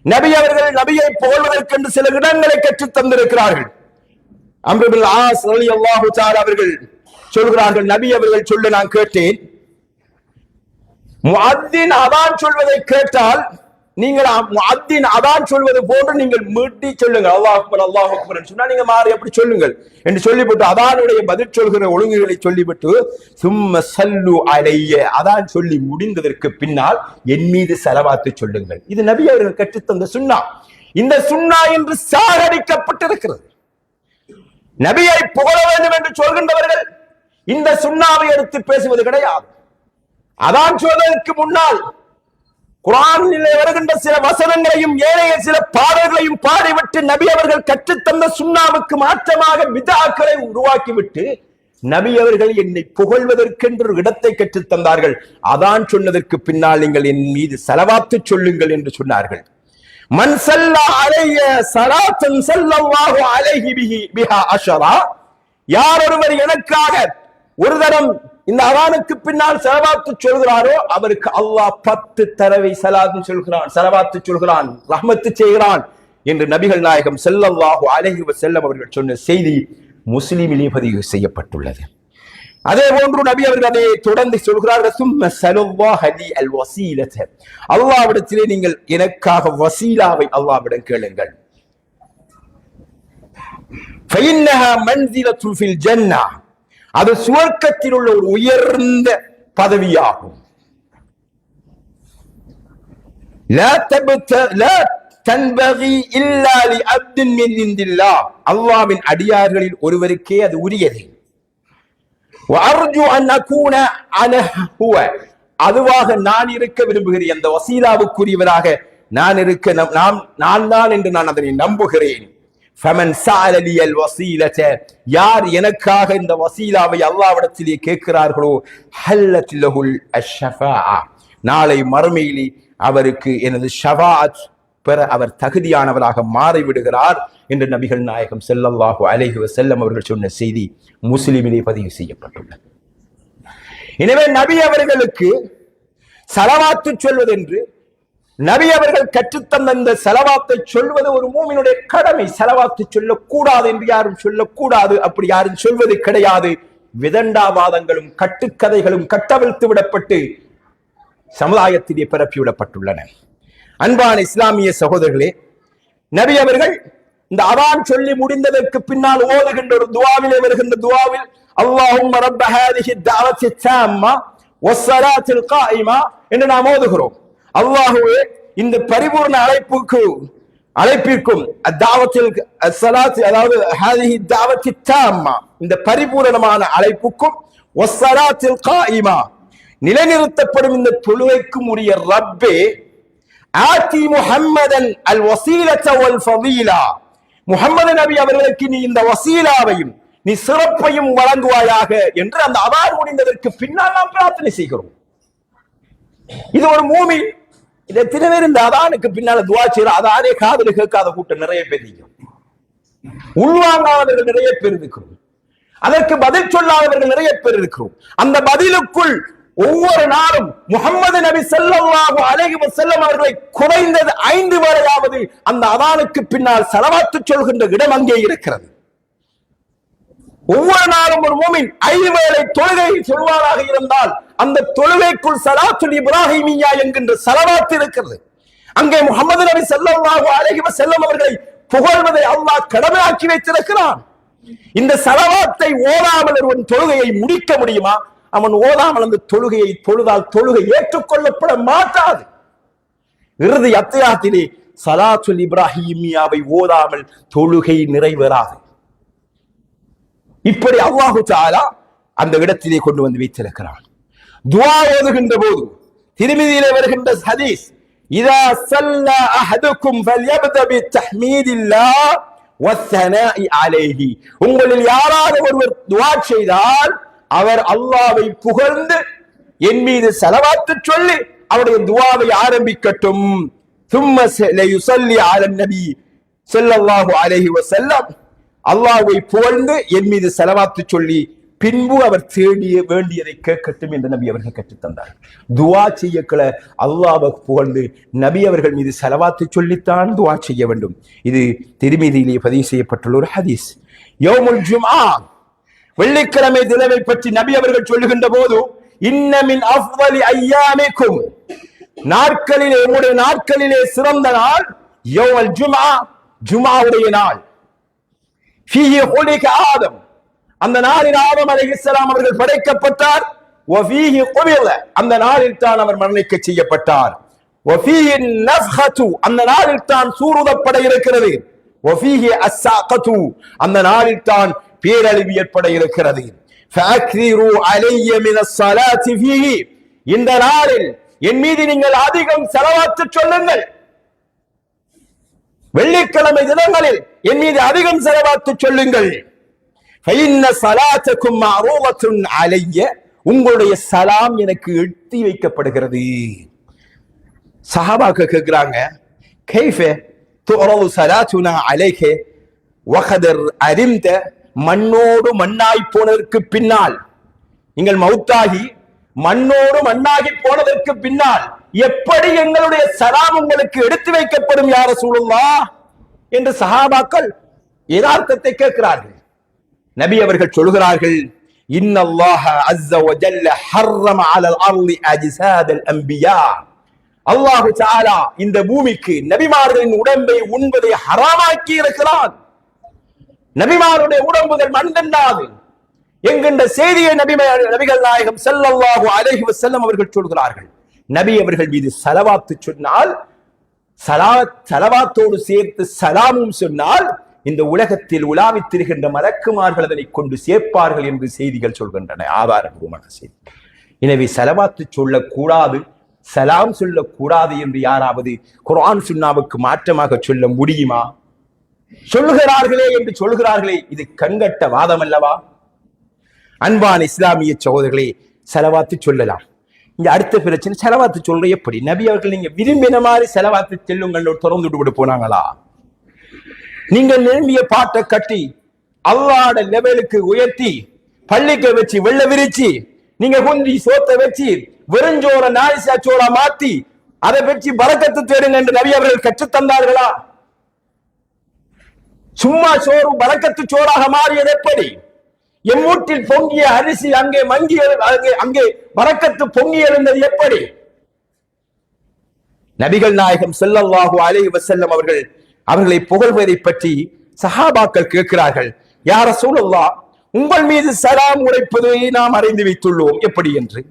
நபி அவர்கள் நபியை புகழ்வதற்கென்று சில இடங்களை கற்றுத் தந்திருக்கிறார்கள். அம்ர் பின் ஆஸ் ரலியல்லாஹு தஆலா அவர்கள் சொல்கிறார்கள், நபி அவர்கள் சொல்ல நான் கேட்டேன், முஅத்தின் அதான் சொல்வதை கேட்டால் நீங்கள் முஅத்தின் அதான் சொல்வது போன்று நீங்கள் மீட்டி சொல்லுங்கள், அல்லாஹ் அக்பர் அல்லாஹ் அக்பர் சொன்னா நீங்க மாறி அப்படி சொல்லுங்கள் என்று சொல்லிவிட்டு அதானுடைய பதில் சொல்கிற ஒழுங்குகளை சொல்லிவிட்டு சும்ம ஸல்லு அலைய அதான் சொல்லி முடிந்ததற்கு பின்னால் என் மீது ஸலவாத்து சொல்லுங்கள். இது நபி அவர்கள் கற்றுத்தந்த சுன்னா. இந்த சுன்னா என்று சாகடிக்கப்பட்டிருக்கிறது. நபியை புகழ வேண்டும் என்று சொல்கின்றவர்கள் இந்த சுன்னாவை எடுத்து பேசுவது கிடையாது. அதான் சொல்வதற்கு முன்னால் குர்ஆனிலே வருகின்ற சில வசனங்களையும் ஏனைய சில பாடல்களையும் பாடிவிட்டு நபி அவர்கள் கற்றுத்தந்த சுன்னாவுக்கு மாற்றமாக பித்ஆக்களை உருவாக்கிவிட்டு நபி அவர்கள் என்னை புகழ்வதற்கென்று இடத்தை கற்றுத் தந்தார்கள். அதான் சொன்னதற்கு பின்னால் நீங்கள் என் மீது ஸலவாத்து சொல்லுங்கள் என்று சொன்னார்கள். மன் ஸல்லா அலைய ஸலாத்தன் ஸல்லல்லாஹு அலைஹி பிஹா அஷரா, யார் ஒருவர் எனக்காக ஒரு தரம் இந்த அதானுக்கு பின்னால் ஸலவாத்து சொல்கிறாரோ அவருக்கு அல்லாஹ் 10 தடவை ஸலவாத்து சொல்கிறான், ரஹ்மத்து செய்கிறான் என்று நபிகள் நாயகம் ஸல்லல்லாஹு அலைஹி வஸல்லம் அவர்கள் சொன்ன செய்தி முஸ்லிமிலே பதிவு செய்யப்பட்டுள்ளது. அதே போன்று நபி அவர்கள் அதை தொடர்ந்து சொல்கிறார்கள், சும்ம ஸலல்லாஹு அலி அல் வஸீலத, அல்லாஹ்விடத்திலே நீங்கள் எனக்காக வஸீலாவை அல்லாஹ்விடம் கேளுங்கள். ஃபஇன்னஹா மன்ஸிலத்துன் ஃபில் ஜன்னah, அது சுவர்க்கத்தில் உள்ள ஒரு உயர்ந்த பதவியாகும். அல்லாஹ்வின் அடியார்களில் ஒருவருக்கே அது உரியது. அதுவாக நான் இருக்க விரும்புகிறேன், அந்த வசீலாவுக்குரியவராக நான் இருக்க நான் தான் என்று நான் அதனை நம்புகிறேன். ஃபமன் ஸஅலனி அல் வஸீலத, யார் எனக்காக இந்த வஸீலாவை அல்லாஹ்விடத்திலே கேட்கிறார்களோ ஹல்லத் லஹுல் அஷ்ஷஃபாஅ, நாளை மறுமையிலே அவருக்கு எனது ஷஃபாஅத் பெற அவர் தகுதியானவராக மாறிவிடுகிறார் என்று நபிகள் நாயகம் ஸல்லல்லாஹு அலைஹி வஸல்லம் அவர்கள் சொன்ன செய்தி முஸ்லிமிலே பதிவு செய்யப்பட்டுள்ளது. எனவே நபி அவர்களுக்கு ஸலவாத்து சொல்வதென்று நபி அவர்கள் கற்றுத்தந்த இந்த ஸலவாத்தை சொல்வது ஒரு மூமினுடைய கடமை. ஸலவாத்து சொல்லக்கூடாது என்று யாரும் சொல்லக்கூடாது, அப்படி யாரும் சொல்வது கிடையாது. விதண்டாவாதங்களும் கட்டுக்கதைகளும் கட்டவிழ்த்து விடப்பட்டு சமுதாயத்திலே பரப்பிவிடப்பட்டுள்ளன. அன்பான இஸ்லாமிய சகோதரர்களே, நபி அவர்கள் இந்த அதான் சொல்லி முடிந்ததற்கு பின்னால் ஓதுகின்ற ஒரு துஆவிலே வருகின்ற துஆவில் அல்லாஹும்ம ரப்ப ஹாதிஹி தஅவத்தி தாம்மா வஸ்ஸலாத்தில் காயிமா என்று நாம் ஓதுகிறோம். அல்லாஹ்வே, இந்த பரிபூர்ண அழைப்பிற்கும் அத்தாவத்தில் ஸலாத், அதாவது ஹாதிஹி தஅவத்தி தாம்மா, இந்த பரிபூரணமான அழைப்புக்கும் வஸ்ஸலாத்தில் காயிமா, நிலைநிறுத்தப்படும் இந்த தொழுகைக்கும் உரிய ரப்பே, ஆதி முஹம்மதன் அல் வஸீலத வல் ஃபதீலா, முஹம்மது நபி அவர்களுக்கு நீ இந்த வஸீலாவையும் நீ சிறப்பையும் வழங்குவாயாக என்று அந்த அதான் முடிந்ததற்கு பின்னால் நாம் பிரார்த்தனை செய்கிறோம். இது ஒரு மூமின். இதை எத்தனை பேர் இந்த அதானுக்கு பின்னால துஆ செய்யற அதானே காதுல கேட்காத கூட்டம் நிறைய பேர். உள்வாங்காதவர்கள் நிறைய பேர் இருக்கிறோம். அதற்கு பதில் சொல்லாதவர்கள் நிறைய பேர் இருக்கிறோம். அந்த பதிலுக்குள் ஒவ்வொரு நாளும் முஹம்மது நபி ஸல்லல்லாஹு அலைஹி வஸல்லம் அவர்களை குறைந்தது 5 முறையாவது அந்த அதானுக்கு பின்னால் ஸலவாத்து சொல்கின்ற இடம் அங்கே இருக்கிறது. ஒவ்வொரு நாளும் ஒரு மூமின் 5 வேளை தொழுகை சொல்வாராக இருந்தால் அந்த தொழுகைக்குள் ஸலாத்துல் இப்ராஹிமிய்யா என்கின்ற ஸலவாத் இருக்கிறது. அங்கே முஹம்மது நபி ஸல்லல்லாஹு அலைஹி வஸல்லம் அவர்களை புகழ்வதை அல்லாஹ் கடமையாக்கி வைத்திருக்கிறான். இந்த ஸலவாத்தை ஓதாமல் ஒருவன் தொழுகையை முடிக்க முடியுமா? அவன் ஓதாமல் அந்த தொழுகையை தொழுதால் தொழுகை ஏற்றுக்கொள்ளப்பட மாட்டாது. இறுதி அத்தியாயத்திலே ஸலாத்துல் இப்ராஹிமியாவை ஓதாமல் தொழுகை நிறைவேறாது. இப்படி அல்லாஹு தஆலா அந்த இடத்திலே கொண்டு வந்து வைத்திருக்கிறான். துஆ ஓதுகின்ற போது திர்மிதியிலே வருகின்ற ஹதீஸ், இதா ஸல்லா அஹதுக்கும் ஃபல்யப்த பித்தஹ்மீதில்லாஹ் வஸ்ஸனாஇ அலைஹி, உங்களில் யாராவது ஒருவர் துஆ செய்தால் அவர் அல்லாஹ்வை புகழ்ந்து என் மீது ஸலவாத்து சொல்லி அவருடைய துஆவை ஆரம்பிக்கட்டும். ثم ليصلي على النبي ஸல்லல்லாஹு அலைஹி வஸல்லம், அல்லாஹ்வை புகழ்ந்து என் மீது ஸலவாத்து சொல்லி பின்பு அவர் தேடிய வேண்டியதை கேட்கட்டும் என்று நபி அவர்கள் கற்றுத் தந்தார். துஆ செய்யக்கள அல்லாஹ்வை புகழ்ந்து நபி அவர்கள் மீது ஸலவாத்து சொல்லித்தான் துஆ செய்ய வேண்டும். இது திர்மிதியிலே பதிவு செய்யப்பட்டுள்ள ஒரு ஹதீஸ். யௌமுல் ஜும்ஆ, வெள்ளிக்கிழமை தினத்தை பற்றி நபி அவர்கள் சொல்லுகின்ற போது, இன்ன மின் அஃதலி அய்யாமிக்கும், நாட்களிலே உங்களுடைய நாட்களிலே சிறந்த நாள் யௌமுல் ஜும்ஆ, ஜும்ஆவுடைய நாள். ஃபீஹி குலிக ஆதம், அந்த நாளில் ஆதம் அலைஹிஸ்ஸலாம் அவர்கள் படைக்கப்பட்டார். வஃபீஹி குபில, அந்த நாளில் தான் அவர் மரணிக்க செய்யப்பட்டார். வஃபீஹி நஃப்ஹது, அந்த நாளில் தான் சூருதப்பட இருக்கிறது. வஃபீஹி அஸ்ஸாகது, அந்த நாளில் தான் பேரழிவு ஏற்பட இருக்கிறது. ஃபஅக்திரு அலைய மினஸ் ஸலாத்தி ஃபீஹி, இந்த நாளில் என் மீது நீங்கள் அதிகம் ஸலவாத்து சொல்லுங்கள். வெள்ளிக்கிழமை தினங்களில் என் மீது அதிகம் ஸலவாத்து சொல்லுங்கள். ஃபஇன்ன ஸலாத்தக்கும் மஅரூதத்துன் அலைய, உங்களுடைய சலாம் எனக்கு எழுதி வைக்கப்படுகிறது. சஹாபாக்கள் கேட்கிறாங்க, கைஃப துஅரது ஸலாத்துனா அலைக வகதர் அரிம்த, மண்ணோடு மண்ணாய் போனதற்கு பின்னால், நீங்கள் மௌத்தாகி மண்ணோடு மண்ணாகி போனதற்கு பின்னால் எப்படி எங்களுடைய சலாம் உங்களுக்கு எடுத்து வைக்கப்படும் யா ரசூலுல்லாஹ் என்று சஹாபாக்கள் யதார்த்தத்தை கேட்கிறார்கள். நபி அவர்கள் சொல்கிறார்கள், இன்னல்லாஹ அஸ்ஸ வ ஜல்ல ஹர்ரம அலல் அர்லி அஜ்ஸாதல் அன்பியா, அல்லாஹ் தஆலா இந்த பூமிக்கு நபிமார்களின் உடம்பை உண்பதை ஹராமாக்கி இருக்கிறான். நபிமாருடைய உடம்புகள் மண் தின்னாது என்கின்ற செய்தியை நபிகள் நாயகம் ஸல்லல்லாஹு அலைஹி வஸல்லம் அவர்கள் சொல்கிறார்கள். நபி அவர்கள் மீது ஸலவாத்து சொன்னால், ஸலவாத்தோடு சேர்த்து சலாமும் சொன்னால், இந்த உலகத்தில் உலாவித் திரிகின்ற மலக்குமார்கள் அதனை கொண்டு சேர்ப்பார்கள் என்று செய்திகள் சொல்கின்றன, ஆதாரபூர்வமான செய்தி. எனவே ஸலவாத்து சொல்லக்கூடாது, சலாம் சொல்லக்கூடாது என்று யாராவது குர்ஆன் சுன்னாவுக்கு மாற்றமாக சொல்ல முடியுமா? சொல்லுகிறார்களே என்று சொல்கிறார்களே, இது கண்கட்ட வாதம் அல்லவா? அன்பான இஸ்லாமிய சகோதரர்களே, ஸலவாத்து சொல்லலாம். இங்க அடுத்த பிரச்சனை, ஸலவாத்து சொல்ற எப்படி? நபி அவர்கள் நீங்க விரும்பின மாதிரி ஸலவாத்து செல்லுங்கள் திறந்து விட்டு போனாங்களா? நீங்க விரும்பிய பாட்டை கட்டி அல்லாஹ்வோட லெவலுக்கு உயர்த்தி பள்ளிக்க வச்சு வெள்ள விரிச்சு நீங்க குந்தி சோத்தை வச்சு வெறுஞ்சோர நாரிசா சோறா மாத்தி அதை வச்சு பரக்கத்து தேடுங்க என்று நபி அவர்கள் கற்றுத் தந்தார்களா? சும்மா சோறு பரக்கத்து சோறாக மாறியது எப்படி? எம் வீட்டில் பொங்கிய அரிசி அங்கே மங்கி அங்கே பரக்கத்து பொங்கி எழுந்தது எப்படி? நபிகள் நாயகம் ஸல்லல்லாஹு அலைஹி வஸல்லம் அவர்களை புகழ்வதை பற்றி சஹாபாக்கள் கேட்கிறார்கள், யா ரசூலுல்லாஹ், உங்கள் மீது சலாம் உரைப்பதை நாம் அறிந்து வைத்துள்ளோம் எப்படி என்று,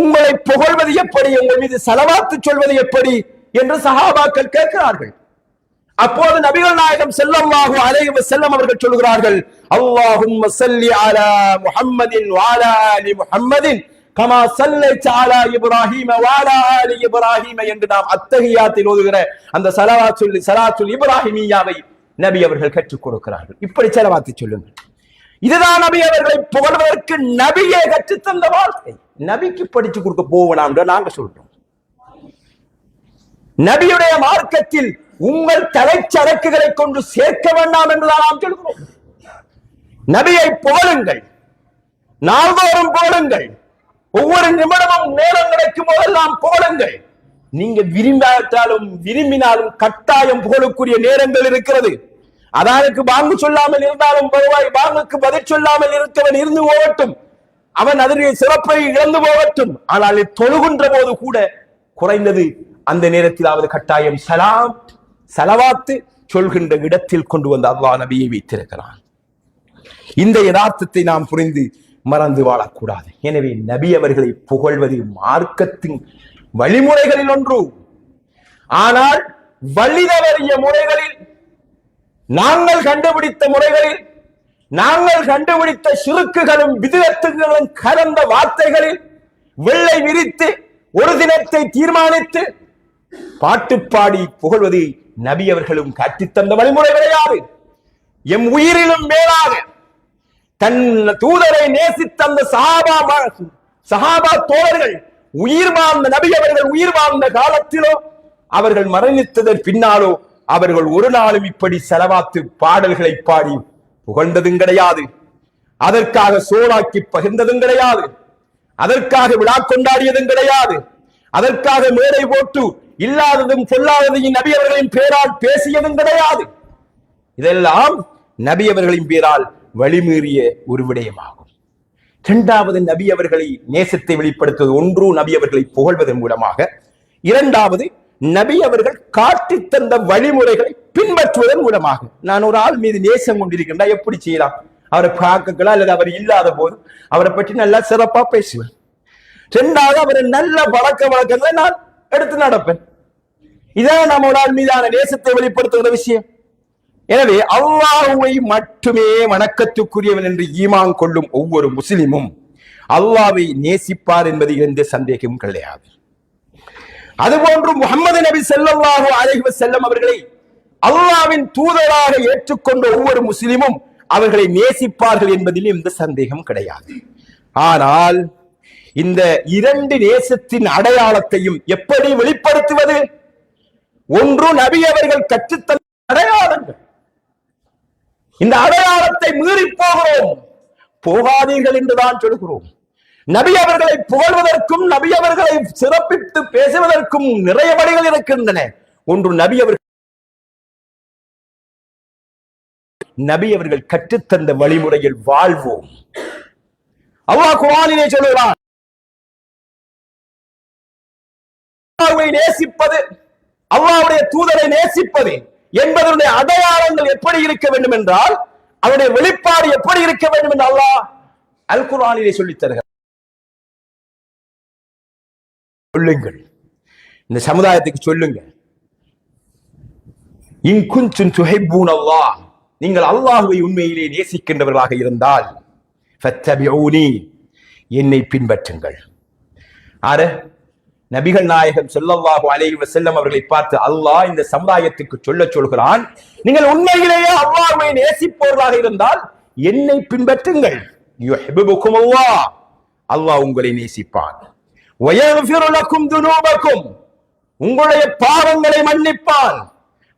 உங்களை புகழ்வது எப்படி, உங்கள் மீது ஸலவாத்து சொல்வது எப்படி என்று சஹாபாக்கள் கேட்கிறார்கள். அப்போது நபிகள் நாயகம் ஸல்லல்லாஹு அலைஹி வஸல்லம் அவர்கள் சொல்கிறார்கள், அல்லாஹும்ம ஸல்லி அலா முஹம்மதின் வ அலா ஆலி முஹம்மதின் கமா ஸல்லைத அலா இப்ராஹீம வ அலா ஆலி இப்ராஹீம என்று நாம் அத்தஹியாத்தில் ஓதுகிற அந்த ஸலாத்துல் இப்ராஹிமியாவை நபி அவர்கள் கற்றுக் கொடுக்கிறார்கள். இப்படி ஸலவாத்து சொல்லுங்கள். இதுதான் நபி அவர்களை புகழ்வதற்கு நபியே கற்றுத் தந்த வார்த்தை. நபிக்கு படிச்சு கொடுக்க போவேனாம் நாங்க சொல்றோம். நபியுடைய மார்க்கத்தில் உங்கள் தலைச்சரக்குகளை கொண்டு சேர்க்க வேண்டாம் என்றுதான் நாம் சொல்கிறோம். நபியை போலுங்கள், நாள்தோறும் போலுங்கள், ஒவ்வொரு நிமிடமும் நேரம் கிடைக்கும் போதெல்லாம் போலுங்கள். நீங்க விரும்பாட்டாலும் விரும்பினாலும் கட்டாயம் போலக்கூடிய நேரங்கள் இருக்கிறது. அதானுக்கு பாங்கு சொல்லாமல் இருந்தாலும் பரவாய், பாங்குக்கு பதில் சொல்லாமல் இருக்கவன் இருந்து போகட்டும், அவன் அதனுடைய சிறப்பை இழந்து போகட்டும். ஆனால் தொழுகின்ற போது கூட குறைந்தது அந்த நேரத்திலாவது கட்டாயம் சலாம் சலவாத்து சொல்கின்ற இடத்தில் கொண்டு வந்து அல்லாஹ் நபியை வைத்திருக்கிறான். இந்த யதார்த்தத்தை நாம் புரிந்து மறந்து வாழக்கூடாது. எனவே நபி அவர்களை புகழ்வது மார்க்கத்தின் வழிமுறைகளில் ஒன்று. ஆனால் வழிதவறிய முறைகளில், நாங்கள் கண்டுபிடித்த முறைகளில், நாங்கள் கண்டுபிடித்த சிறுக்குகளும் விதத்துகளும் கலந்த வார்த்தைகளில் வெள்ளை விரித்து ஒரு தினத்தை தீர்மானித்து பாட்டு பாடி புகழ்வது நபி அவர்களும் கற்றுத்தந்த வழிமுறை கிடையாது. எம் உயிரிலும் மேலாக தன் தூதரை நேசித்த அந்த சஹாபா தோழர்கள் உயிர் வாழ்ந்த நபி அவர்கள் உயிர் வாழ்ந்த காலத்திலோ அவர்கள் மரணித்ததன் பின்னாலோ அவர்கள் ஒரு நாளும் இப்படி செலவாத்து பாடல்களை பாடி புகழ்ந்ததும் கிடையாது. அதற்காக சோழாக்கி பகிர்ந்ததும் கிடையாது. அதற்காக விழா கொண்டாடியதும் கிடையாது. அதற்காக மேடை போட்டு இல்லாததும் சொல்லாததையும் நபி அவர்களின் பேரால் பேசியதும் கிடையாது. இதெல்லாம் நபி அவர்களின் பேரால் வழிமீறிய ஒரு விடயமாகும். இரண்டாவது, நபி அவர்களை நேசத்தை வெளிப்படுத்துவது ஒன்று நபி அவர்களை புகழ்வதன் மூலமாக, இரண்டாவது நபி அவர்கள் காட்டி தந்த வழிமுறைகளை பின்பற்றுவதன் மூலமாக. நான் ஒரு ஆள் மீது நேசம் கொண்டிருக்கின்றா எப்படி செய்யலாம்? அவரை பார்க்கலாம், அல்லது அவர் இல்லாத போது அவரை பற்றி நல்லா சிறப்பா பேசுவேன். இரண்டாவது, அவரை நல்ல பழக்க வழக்கங்களை நான் எடுத்து நடப்பேன். இதான் நம்ம ஒரு ஆள் மீதான நேசத்தை வெளிப்படுத்துகிற விஷயம். எனவே அல்லாஹ்வை மட்டுமே வணக்கத்துக்குரியவன் என்று ஈமான் கொள்ளும் ஒவ்வொரு முஸ்லிமும் அல்லாஹ்வை நேசிப்பார் என்பதில் எந்த சந்தேகமும் கிடையாது. அதுபோன்று முஹம்மது நபி ஸல்லல்லாஹு அலைஹி வஸல்லம் அவர்களை அல்லாஹ்வின் தூதராக ஏற்றுக்கொண்ட ஒவ்வொரு முஸ்லிமும் அவர்களை நேசிப்பார்கள் என்பதில் எந்த சந்தேகம் கிடையாது. ஆனால் இந்த இரண்டு நேசத்தின் அடையாளத்தையும் எப்படி வெளிப்படுத்துவது? ஒன்று நபி அவர்கள் கற்றுத்தந்த அடையாளங்கள். இந்த அடையாளத்தை மீறி போகாதீர்கள் என்றுதான் சொல்கிறோம். நபி அவர்களை புகழ்வதற்கும் நபி அவர்களை சிறப்பித்து பேசுவதற்கும் நிறைய வழிகள் இருக்கின்றன. ஒன்று நபி அவர்கள் கற்றுத்தந்த வழிமுறையில் வாழ்வோம். அல்லாஹ் குர்ஆனிலே சொல்கிறான், அல்லாஹ்வை நேசிப்பது, அல்லாஹ்வுடைய தூதரை நேசிப்பது என்பதனுடைய அடையாளங்கள் எப்படி இருக்க வேண்டும் என்றால், அவருடைய வெளிப்பாடு எப்படி இருக்க வேண்டும் என்று அல்லாஹ் அல் குர்ஆனிலே சொல்லித் தருகிறார். சொல்லுங்கள், இந்த சமுதாயத்துக்கு சொல்லுங்க, இன் குன்தும் துஹிப்பூனல்லாஹ், நீங்கள் அல்லாஹ்வை உண்மையிலே நேசிக்கின்றவர்களாக இருந்தால் ஃபத்தபிஊனி, என்னை பின்பற்றுங்கள். நபிகள் நாயகம் ஸல்லல்லாஹு அலைஹி வஸல்லம் அவர்களை பார்த்து அல்லாஹ் இந்த சமுதாயத்துக்கு சொல்கிறான், நீங்கள் உண்மையிலேயே அல்லாஹ்வை நேசிப்பவர்களாக இருந்தால் என்னை பின்பற்றுங்கள். யுஹிப்புகுமுல்லாஹ், அல்லாஹ் உங்களை நேசிப்பான். வயக்ஃபிரு லக்கும் துனூபக்கும், உங்களுடைய பாவங்களை மன்னிப்பான்.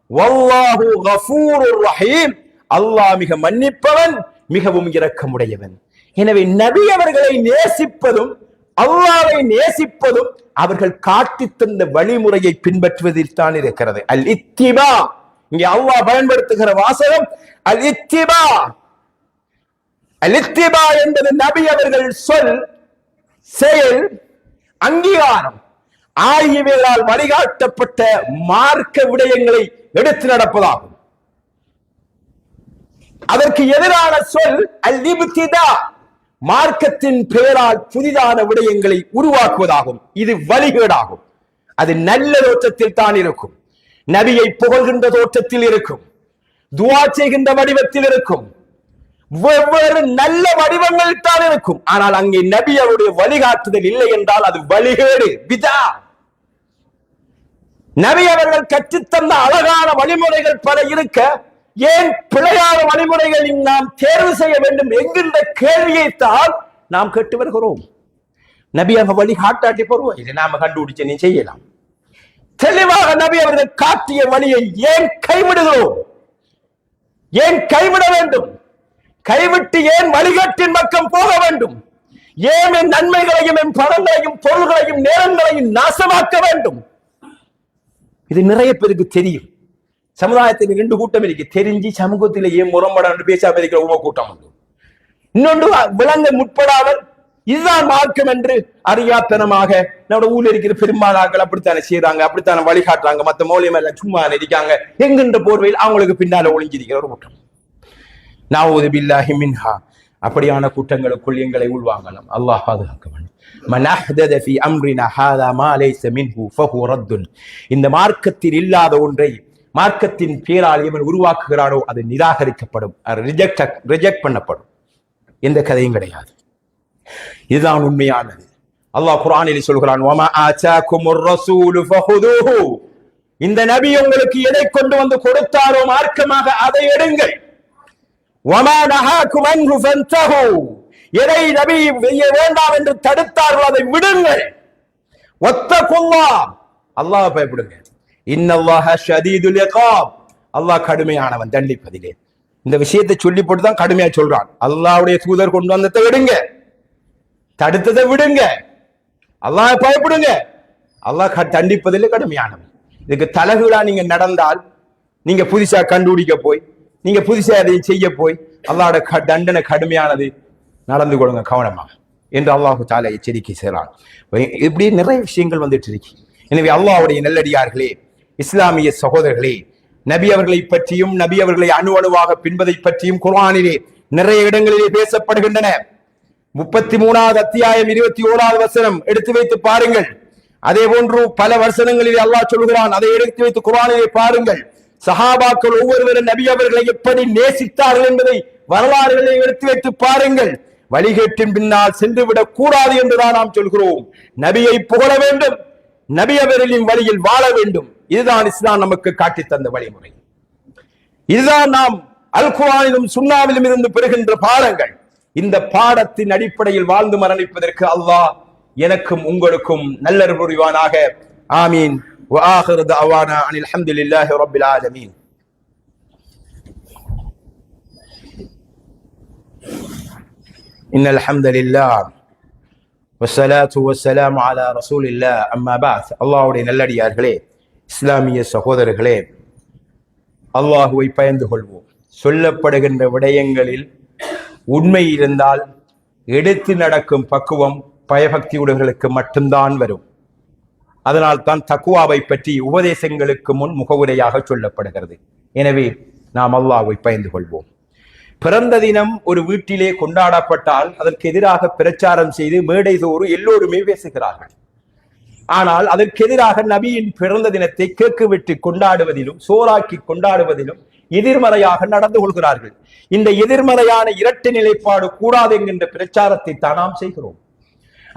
வல்லாஹு கஃபூருர் ரஹீம், அல்லாஹ் மிக மன்னிப்பவன், மிகவும் இரக்கமுடையவன். எனவே நபி அவர்களை நேசிப்பதும் அல்லாஹ்வை நேசிப்பதும் அவர்கள் காட்டி தந்த வழிமுறையை பின்பற்றுவதில் தான் இருக்கிறது. அல் இத்திபா, இங்கே அல்லாஹ் பயன்படுத்துகிற வாசகம் அல் இத்திபா. அல் இத்திபா என்பது நபி அவர்கள் சொல், செயல், அங்கீகாரம் ஆகியவைகளால் வழிகாட்டப்பட்ட மார்க்க விடயங்களை எடுத்து நடப்பதாகும். அதற்கு எதிரான சொல் அல் இப்திதா, மார்க்கத்தின் பெயரால் புதிதான விடயங்களை உருவாக்குவதாகும். இது வழிகேடாகும். அது நல்ல தோற்றத்தில் தான் இருக்கும், நபியை புகழ்கின்ற தோற்றத்தில் இருக்கும், துஆ செய்கின்ற வடிவத்தில் இருக்கும், வெவ்வேறு நல்ல வடிவங்கள் தான் இருக்கும். ஆனால் அங்கே நபி அவருடைய வழிகாட்டுதல் இல்லை என்றால் அது வழிகேடு, பிதா. நபி அவர்கள் கற்றுத்தந்த அழகான வழிமுறைகள் பல இருக்க, ஏன் பிழையான வழிமுறைகளை நாம் தேர்வு செய்ய வேண்டும் என்கின்ற கேள்வியைத்தான் நாம் கேட்டு வருகிறோம். நபி அவங்க வழி காட்டாட்டி போடுவோம், இதை நாம கண்டுபிடிச்சு நீ செய்யலாம். தெளிவாக நபி அவர்கள் காட்டிய வழியை ஏன் கைவிடுகிறோம்? ஏன் கைவிட வேண்டும்? கைவிட்டு ஏன் வழிகாட்டின் பக்கம் போக வேண்டும்? ஏன் என் நன்மைகளையும் என் பணங்களையும் பொருள்களையும் நேரங்களையும் நாசமாக்க வேண்டும்? இது நிறைய பேருக்கு தெரியும். சமுதாயத்தில் 2 கூட்டம் இருக்கு. தெரிஞ்சு சமூகத்தில் ஏன் முரம்பட பேசாம இருக்கிற உம கூட்டம் உண்டு. இன்னொன்று விளங்க முற்படாமல் இதுதான் மார்க்கம் என்று அறியாத்தனமாக நம்முடைய ஊர்ல இருக்கிற பெரும்பாலாக்கள் அப்படித்தானே செய்யறாங்க, அப்படித்தானே வழிகாட்டுறாங்க. மத்த மௌலியம் எல்லாம் சும்மா இருக்காங்க என்கின்ற போர்வையில் அவங்களுக்கு பின்னால ஒளிஞ்சிருக்கிற ஒரு கூட்டம். நஊது பில்லாஹி மின்ஹா. அப்படியான கூட்டங்களுக்குள் எங்களை உள்வாங்கலாம். அல்லாஹ் பாதுகாக்க வேண்டும். மன் அஹ்தத ஃபீ அம்ரினா ஹாதா மா லைஸ மின்ஹு ஃபஹுவ ரத்துன். இந்த மார்க்கத்தில் இல்லாத ஒன்றை மார்க்கத்தின் பேரால் எவன் உருவாக்குகிறானோ அது நிராகரிக்கப்படும், ரிஜெக்ட் பண்ணப்படும். எந்த கதையும் கிடையாது. இதுதான் உண்மையானது. அல்லாஹ் குர்ஆனில் சொல்கிறான், வமா ஆசாகுமுர் ரசூலு ஃபஹுதூஹு. இந்த நபி உங்களுக்கு எதை கொண்டு வந்து கொடுத்தாரோ மார்க்கமாக அதை எடுங்கள். வமா நஹாகும் அன்ஹு ஃபன்தஹு. எதை நபி செய்ய வேண்டாம் என்று தடுத்தார்களோ அதை விடுங்கள். வத்தகுல்லாஹ். அல்லாஹ்வை பயப்படுங்க. இன்னல்லாஹ ஷதீதுல் இகாப். அல்லாஹ் கடுமையானவன் தண்டிப்பதிலே. இந்த விஷயத்தை சொல்லி போட்டு தான் கடுமையா சொல்றான். அல்லாஹ்வுடைய தூதர் கொண்டு வந்ததை விடுங்க, தடுத்ததை விடுங்க, அல்லாஹ் பயப்படுங்க. அல்லாஹ் தண்டிப்பதிலே கடுமையானவன். இதுக்கு தலகுலா நீங்க நடந்தால், நீங்க புதுசா கண்டுபிடிக்க போய், நீங்க புதுசா அதை செய்ய போய் அல்லாஹ்வோட தண்டனை கடுமையானது. நடந்து கொள்ளுங்க கவனமாக என்று அல்லாஹு தஆலா எச்சரிக்கை செய்கிறான். இப்படி நிறைய விஷயங்கள் வந்துட்டு இருக்கு. எனவே அல்லாஹ்வுடைய நல்லடியார்களே, இஸ்லாமிய சகோதரர்களே, நபி அவர்களை பற்றியும் நபி அவர்களை அணு அணுவாக பின்பதை பற்றியும் குர்ஆனிலே நிறைய இடங்களிலே பேசப்படுகின்றன. 33வது அத்தியாயம் 21வது வசனம் எடுத்து வைத்து பாருங்கள். அதே போன்று பல வசனங்களிலே அல்லாஹ் சொல்கிறான், அதை எடுத்து வைத்து குர்ஆனிலே பாருங்கள். சஹாபாக்கள் ஒவ்வொருவரும் நபி அவர்களை எப்படி நேசித்தார்கள் என்பதை வரலாறுகளை எடுத்து வைத்து பாருங்கள். வழிகேட்டின் பின்னால் சென்றுவிடக் கூடாது என்றுதான் நாம் சொல்கிறோம். நபியை புகழ வேண்டும், நபி அவர்களின் வழியில் வாழ வேண்டும். இதுதான் இஸ்லாம் நமக்கு காட்டி தந்த வழிமுறை. இதுதான் நாம் அல் குர்ஆனிலும் சுன்னாவிலும் இருந்து பெறுகின்ற பாடங்கள். இந்த பாடத்தின் அடிப்படையில் வாழ்ந்து மரணிப்பதற்கு அல்லாஹ் எனக்கும் உங்களுக்கும் நல்லருள் புரிவானாக. ஆமீன். وآخر دعوانا عن الحمد لله رب العالمين. إن الحمد لله والصلاة والسلام على رسول الله. أما بعد. அல்லாஹ்வுடைய நல்லடியார்களே, இஸ்லாமிய சகோதரர்களே, அல்லாஹ்வை பயந்து கொள்வோம். சொல்லப்படுகின்ற விடயங்களில் உண்மை இருந்தால் எடுத்து நடக்கும் பக்குவம் பயபக்தி உடையவர்களுக்கு மட்டும்தான் வரும். அதனால் தான் தக்குவாவை பற்றி உபதேசங்களுக்கு முன் முகவுரையாக சொல்லப்படுகிறது. எனவே நாம் அல்லாஹ்வை பயந்து கொள்வோம். பிறந்த தினம் ஒரு வீட்டிலே கொண்டாடப்பட்டால் அதற்கு எதிராக பிரச்சாரம் செய்து மேடை தோறு எல்லோருமே பேசுகிறார்கள். ஆனால் அதற்கு எதிராக நபியின் பிறந்த தினத்தை கேக்கு வெட்டி கொண்டாடுவதிலும் சோறாக்கி கொண்டாடுவதிலும் எதிர்மறையாக நடந்து கொள்கிறார்கள். இந்த எதிர்மறையான இரட்டை நிலைப்பாடு கூடாது என்கின்ற பிரச்சாரத்தை தான் நாம் செய்கிறோம்.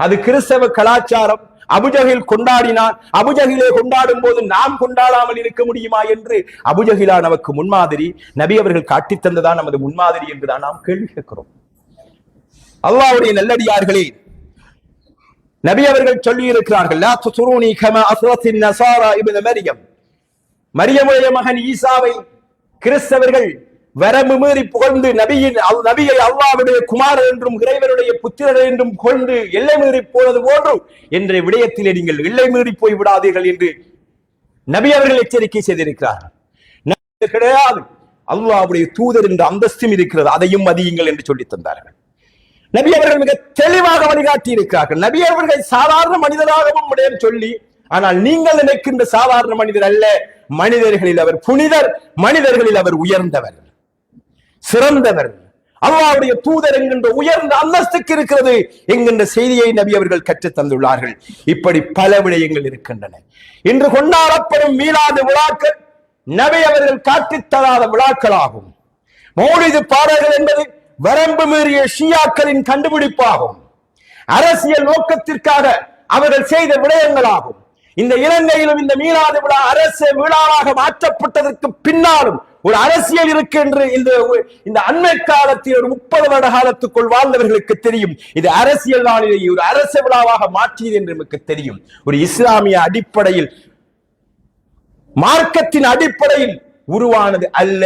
அது கிறிஸ்தவ கலாச்சாரம். அபுஜஹில் கொண்டாடினான், அபுஜஹிலே கொண்டாடும் போது நாம் கொண்டாடாமல் இருக்க முடியுமா என்று அபுஜஹிலா நமக்கு முன்மாதிரி, நபி அவர்கள் காட்டி தந்ததான் நமது முன்மாதிரி என்றுதான் நாம் கேள்வி கேட்கிறோம். அல்லாஹ்வுடைய நல்லடியார்களே, நபி அவர்கள் சொல்லி இருக்கிறார்கள், லா துத்ரூனி கமா அஸ்ரத்தின் நஸாரா இப்னு மரியம். மரியமுடைய மகன் ஈசாவை கிறிஸ்தவர்கள் வரம்பு மீறி புகழ்ந்து நபியை அல்லாஹ்வுடைய குமாரர் என்றும் இறைவனுடைய புத்திரர் என்றும் புகழ்ந்து எல்லை மீறி போனது போன்று என்ற விடயத்திலே நீங்கள் எல்லை மீறி போய் விடாதீர்கள் என்று நபி அவர்கள் எச்சரிக்கை செய்திருக்கிறார்கள். கிடையாது, அல்லாஹ்வுடைய தூதர் என்ற அந்தஸ்தும் இருக்கிறது, அதையும் மதியுங்கள் என்று சொல்லி தந்தார்கள். நபி அவர்கள் மிக தெளிவாக வழிகாட்டி இருக்கிறார்கள். நபி அவர்கள் சாதாரண மனிதராகவும் விடயம் சொல்லி, ஆனால் நீங்கள் நினைக்கின்ற சாதாரண மனிதர் அல்ல, மனிதர்களில் அவர் புனிதர், மனிதர்களில் அவர் உயர்ந்தவர், சிறந்தவர். அல்லாஹ்வுடைய தூதர் என்கின்ற உயர்ந்த அந்தஸ்துக்கு இருக்கிறது என்கின்ற செய்தியை நபி அவர்கள் கற்றுத் தந்துள்ளார்கள். இப்படி பல விடயங்கள் இருக்கின்றன. இன்று கொண்டாடப்படும் மீலாது விழாக்கள் நபி அவர்கள் காட்டித் தராத விழாக்களாகும். மௌலிது பாடல்கள் என்பது வரம்பு மீறிய ஷியாக்களின் கண்டுபிடிப்பாகும். அரசியல் நோக்கத்திற்காக அவர்கள் செய்த விடயங்களாகும். இந்த இலங்கையிலும் இந்த மீலாது விழா அரசு விழாவாக மாற்றப்பட்டதற்கு பின்னாலும் ஒரு அரசியல் இருக்கு என்று இந்த அண்மை காலத்தில் ஒரு 30 வருட காலத்துக்குள் வாழ்ந்தவர்களுக்கு தெரியும். இது அரசியல் நாளிலேயே ஒரு அரசு விழாவாக மாற்றியது என்று நமக்கு தெரியும். ஒரு இஸ்லாமிய அடிப்படையில் மார்க்கத்தின் அடிப்படையில் உருவானது அல்ல.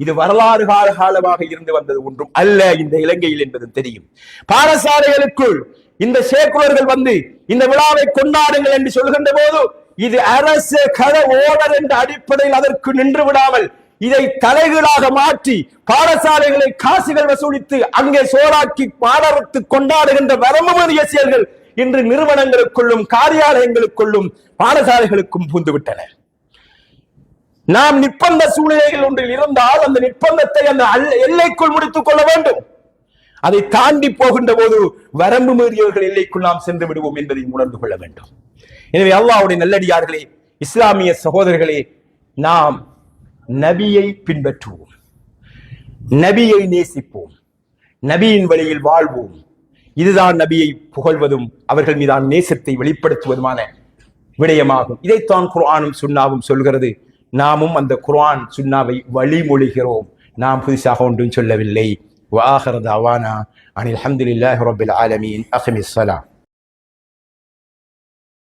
இது வரலாறு காலமாக இருந்து வந்தது ஒன்றும் அல்ல இந்த இலங்கையில் என்பது தெரியும். பாடசாலைகளுக்குள் இந்த சேக்குலர்கள் வந்து இந்த விழாவை கொண்டாடுங்கள் என்று சொல்கின்ற போது இது அரசு கட ஓடர் என்ற அடிப்படையில் அதற்கு நின்று விடாமல் இதை தலைகீழாக மாற்றி பாடசாலைகளை காசுகள் வசூலித்து அங்கே சோறாக்கி பாடத்து கொண்டாடுகின்ற வரம்பு மீறிய செயல்கள் இன்று நிறுவனங்களுக்குள்ளும் காரியாலயங்களுக்குள்ளும் பாடசாலைகளுக்கும் புகுந்துவிட்டன. நாம் நிர்பந்த சூழ்நிலைகள் ஒன்றில் இருந்தால் அந்த நிர்பந்தத்தை அந்த எல்லைக்குள் முடித்துக் கொள்ள வேண்டும். அதை தாண்டி போகின்ற போது வரம்பு மீறியவர்கள் எல்லைக்குள் நாம் சென்று விடுவோம் என்பதை உணர்ந்து கொள்ள வேண்டும். எனவே அல்லாஹ்வுடைய நல்லடியார்களே, இஸ்லாமிய சகோதரர்களே, நாம் நபியை பின்பற்றுவோம், நபியை நேசிப்போம், நபியின் வழியில் வாழ்வோம். இதுதான் நபியை புகழ்வதும் அவர்கள் மீதான நேசத்தை வெளிப்படுத்துவதுமான விடயமாகும். இதைத்தான் குர்ஆனும் சுன்னாவும் சொல்கிறது. நாமும் அந்த குர்ஆன் சுன்னாவை வழிமொழிகிறோம். நாம் புதுசாக ஒன்றும் சொல்லவில்லை. வஆகிரு தஅவானா அனில் ஹம்துலில்லாஹி ரப்பில் ஆலமீன். அக்மிஸ் ஸலாம்.